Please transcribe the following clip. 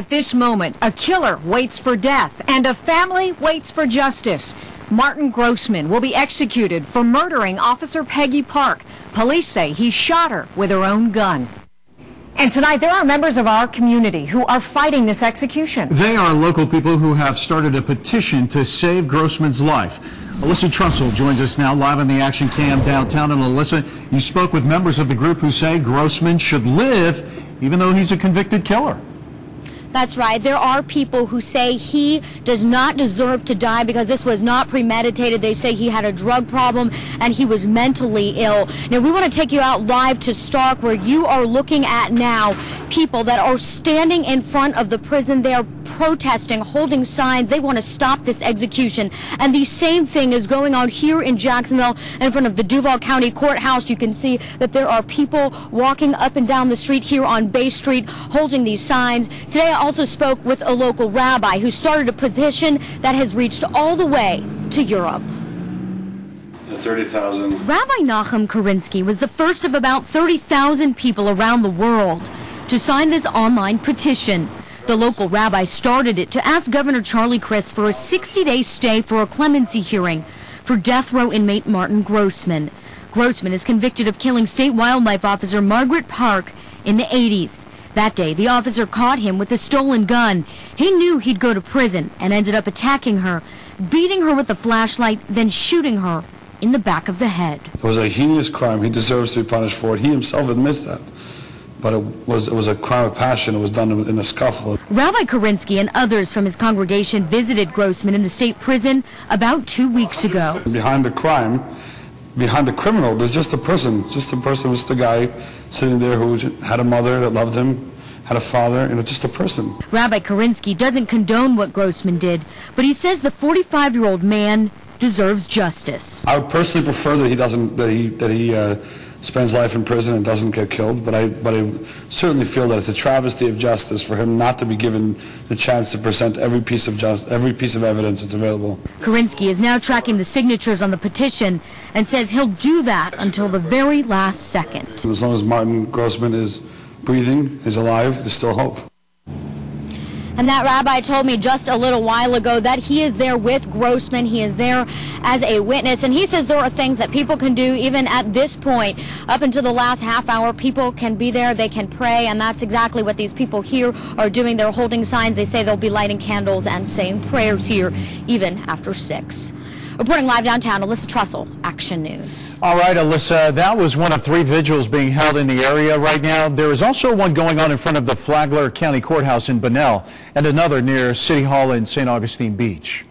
At this moment, a killer waits for death and a family waits for justice. Martin Grossman will be executed for murdering Officer Peggy Park. Police say he shot her with her own gun. And tonight, there are members of our community who are fighting this execution. They are local people who have started a petition to save Grossman's life. Alyssa Trussell joins us now live on the Action Cam downtown. And Alyssa, you spoke with members of the group who say Grossman should live even though he's a convicted killer. That's right. There are people who say he does not deserve to die because this was not premeditated. They say he had a drug problem and he was mentally ill. Now, we want to take you out live to Stark, where you are looking at now people that are standing in front of the prison. They are protesting, holding signs. They want to stop this execution. And the same thing is going on here in Jacksonville in front of the Duval County Courthouse. You can see that there are people walking up and down the street here on Bay Street holding these signs. Today, I also spoke with a local rabbi who started a petition that has reached all the way to Europe. 30,000. Rabbi Nachum Karinsky was the first of about 30,000 people around the world to sign this online petition. The local rabbi started it to ask Governor Charlie Crist for a 60-day stay for a clemency hearing for death row inmate Martin Grossman. Grossman is convicted of killing state wildlife officer Margaret Park in the 80s. That day, the officer caught him with a stolen gun. He knew he'd go to prison and ended up attacking her, beating her with a flashlight, then shooting her in the back of the head. It was a heinous crime. He deserves to be punished for it. He himself admits that. But it was a crime of passion. It was done in a scuffle. Rabbi Karinsky and others from his congregation visited Grossman in the state prison about 2 weeks ago. Behind the crime, behind the criminal, there's just a person. Just a guy sitting there who had a mother that loved him, had a father, and just a person. Rabbi Karinsky doesn't condone what Grossman did, but he says the 45-year-old man deserves justice. I would personally prefer that he doesn't, that he spends life in prison and doesn't get killed, but I certainly feel that it's a travesty of justice for him not to be given the chance to present every piece of evidence that's available. Karinsky is now tracking the signatures on the petition and says he'll do that until the very last second. As long as Martin Grossman is breathing, is alive, there's still hope. And that rabbi told me just a little while ago that he is there with Grossman. He is there as a witness. And he says there are things that people can do even at this point. Up until the last half hour, people can be there. They can pray. And that's exactly what these people here are doing. They're holding signs. They say they'll be lighting candles and saying prayers here even after 6. Reporting live downtown, Alyssa Trussell, Action News. All right, Alyssa, that was one of 3 vigils being held in the area right now. There is also one going on in front of the Flagler County Courthouse in Bunnell and another near City Hall in St. Augustine Beach.